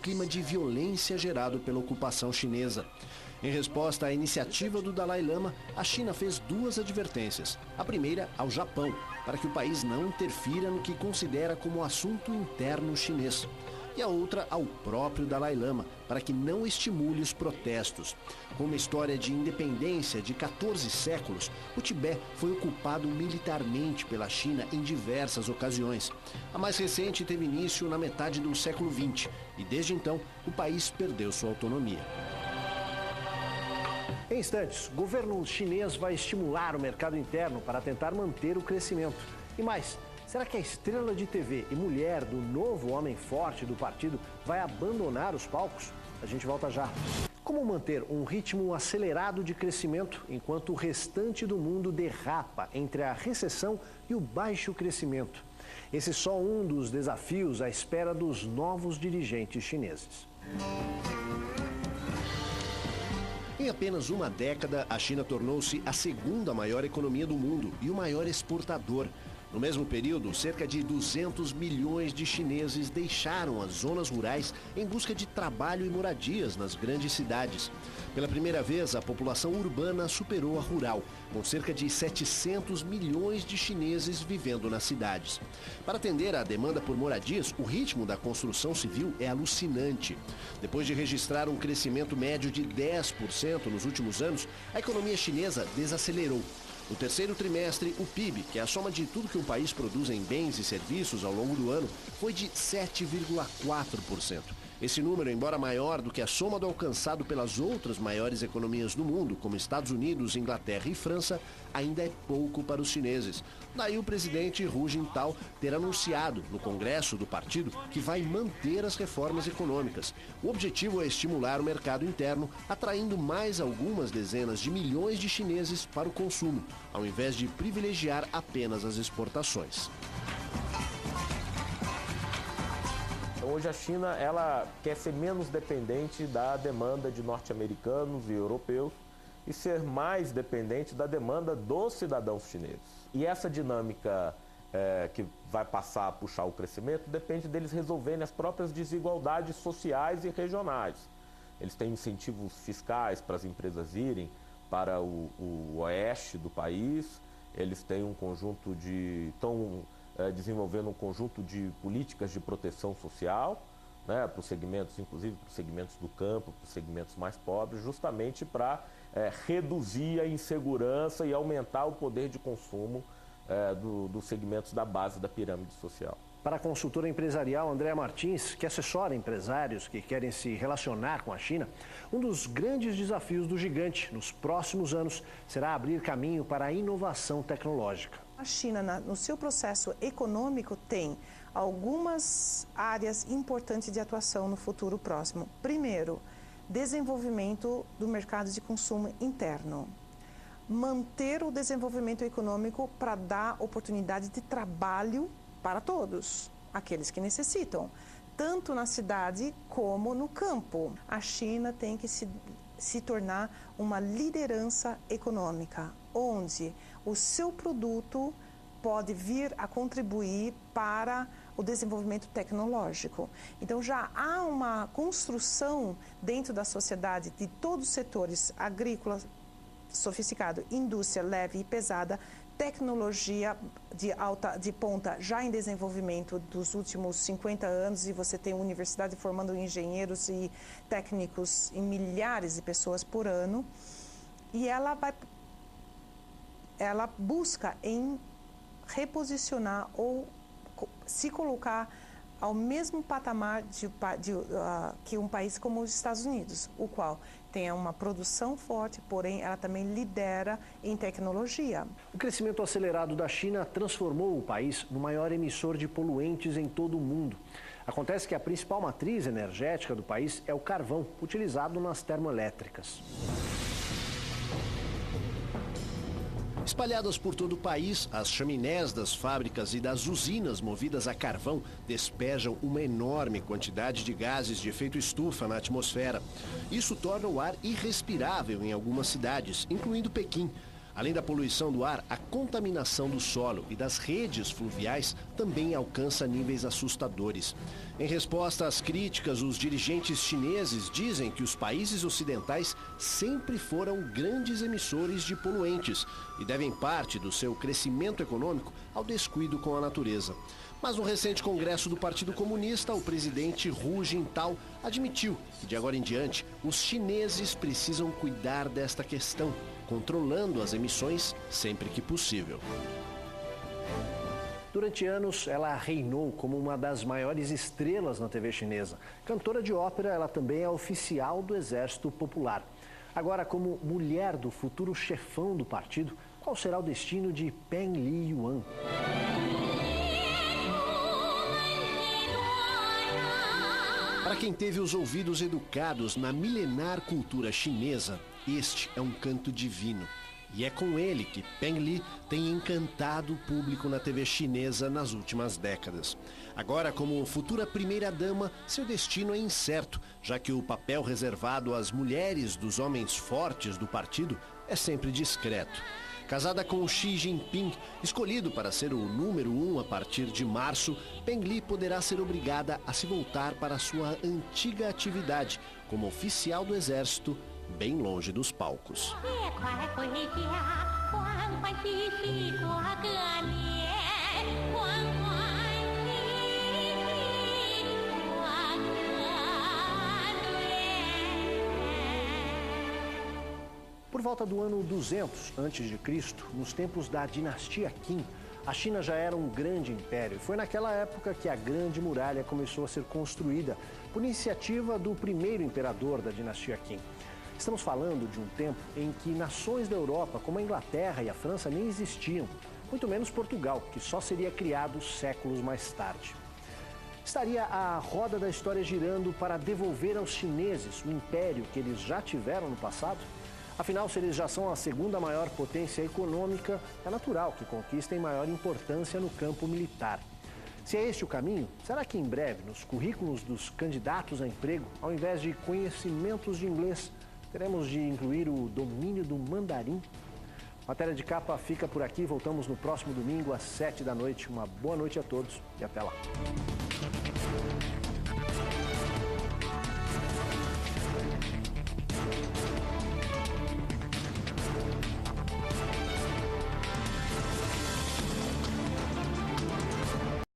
clima de violência gerado pela ocupação chinesa. Em resposta à iniciativa do Dalai Lama, a China fez duas advertências. A primeira ao Japão, para que o país não interfira no que considera como assunto interno chinês. E a outra ao próprio Dalai Lama, para que não estimule os protestos. Com uma história de independência de 14 séculos, o Tibete foi ocupado militarmente pela China em diversas ocasiões. A mais recente teve início na metade do século XX e, desde então, o país perdeu sua autonomia. Em instantes, o governo chinês vai estimular o mercado interno para tentar manter o crescimento. E mais, será que a estrela de TV e mulher do novo homem forte do partido vai abandonar os palcos? A gente volta já. Como manter um ritmo acelerado de crescimento enquanto o restante do mundo derrapa entre a recessão e o baixo crescimento? Esse é só um dos desafios à espera dos novos dirigentes chineses. Em apenas uma década, a China tornou-se a segunda maior economia do mundo e o maior exportador. No mesmo período, cerca de 200 milhões de chineses deixaram as zonas rurais em busca de trabalho e moradias nas grandes cidades. Pela primeira vez, a população urbana superou a rural, com cerca de 700 milhões de chineses vivendo nas cidades. Para atender à demanda por moradias, o ritmo da construção civil é alucinante. Depois de registrar um crescimento médio de 10% nos últimos anos, a economia chinesa desacelerou. No terceiro trimestre, o PIB, que é a soma de tudo que um país produz em bens e serviços ao longo do ano, foi de 7,4%. Esse número, embora maior do que a soma do alcançado pelas outras maiores economias do mundo, como Estados Unidos, Inglaterra e França, ainda é pouco para os chineses. Daí o presidente Hu Jintao ter anunciado no Congresso do partido que vai manter as reformas econômicas. O objetivo é estimular o mercado interno, atraindo mais algumas dezenas de milhões de chineses para o consumo, ao invés de privilegiar apenas as exportações. Hoje a China ela quer ser menos dependente da demanda de norte-americanos e europeus e ser mais dependente da demanda dos cidadãos chineses. E essa dinâmica que vai passar a puxar o crescimento depende deles resolverem as próprias desigualdades sociais e regionais. Eles têm incentivos fiscais para as empresas irem para o oeste do país, eles têm um conjunto de... desenvolvendo um conjunto de políticas de proteção social, né, para os segmentos, inclusive para os segmentos do campo, para os segmentos mais pobres, justamente para reduzir a insegurança e aumentar o poder de consumo dos segmentos da base da pirâmide social. Para a consultora empresarial Andréa Martins, que assessora empresários que querem se relacionar com a China, um dos grandes desafios do gigante nos próximos anos será abrir caminho para a inovação tecnológica. A China, no seu processo econômico, tem algumas áreas importantes de atuação no futuro próximo. Primeiro, desenvolvimento do mercado de consumo interno. Manter o desenvolvimento econômico para dar oportunidade de trabalho para todos, aqueles que necessitam, tanto na cidade como no campo. A China tem que se tornar uma liderança econômica, onde o seu produto pode vir a contribuir para o desenvolvimento tecnológico. Então já há uma construção dentro da sociedade de todos os setores, agrícola, sofisticado, indústria leve e pesada, tecnologia de ponta já em desenvolvimento dos últimos 50 anos, e você tem universidade formando engenheiros e técnicos em milhares de pessoas por ano, e ela busca em reposicionar ou se colocar ao mesmo patamar que um país como os Estados Unidos, o qual tem uma produção forte, porém ela também lidera em tecnologia. O crescimento acelerado da China transformou o país no maior emissor de poluentes em todo o mundo. Acontece que a principal matriz energética do país é o carvão, utilizado nas termoelétricas. Espalhadas por todo o país, as chaminés das fábricas e das usinas movidas a carvão despejam uma enorme quantidade de gases de efeito estufa na atmosfera. Isso torna o ar irrespirável em algumas cidades, incluindo Pequim. Além da poluição do ar, a contaminação do solo e das redes fluviais também alcança níveis assustadores. Em resposta às críticas, os dirigentes chineses dizem que os países ocidentais sempre foram grandes emissores de poluentes e devem parte do seu crescimento econômico ao descuido com a natureza. Mas no recente congresso do Partido Comunista, o presidente Hu Jintao admitiu que de agora em diante os chineses precisam cuidar desta questão, controlando as emissões sempre que possível. Durante anos, ela reinou como uma das maiores estrelas na TV chinesa. Cantora de ópera, ela também é oficial do Exército Popular. Agora, como mulher do futuro chefão do partido, qual será o destino de Peng Liyuan? Para quem teve os ouvidos educados na milenar cultura chinesa, este é um canto divino. E é com ele que Peng Li tem encantado o público na TV chinesa nas últimas décadas. Agora, como futura primeira-dama, seu destino é incerto, já que o papel reservado às mulheres dos homens fortes do partido é sempre discreto. Casada com Xi Jinping, escolhido para ser o número 1 a partir de março, Peng Li poderá ser obrigada a se voltar para sua antiga atividade como oficial do exército, bem longe dos palcos. Por volta do ano 200 a.C., nos tempos da dinastia Qin, a China já era um grande império. Foi naquela época que a Grande Muralha começou a ser construída por iniciativa do primeiro imperador da dinastia Qin. Estamos falando de um tempo em que nações da Europa, como a Inglaterra e a França, nem existiam, muito menos Portugal, que só seria criado séculos mais tarde. Estaria a roda da história girando para devolver aos chineses o império que eles já tiveram no passado? Afinal, se eles já são a segunda maior potência econômica, é natural que conquistem maior importância no campo militar. Se é este o caminho, será que em breve, nos currículos dos candidatos a emprego, ao invés de conhecimentos de inglês, teremos de incluir o domínio do mandarim? Matéria de Capa fica por aqui. Voltamos no próximo domingo às 7 da noite. Uma boa noite a todos e até lá.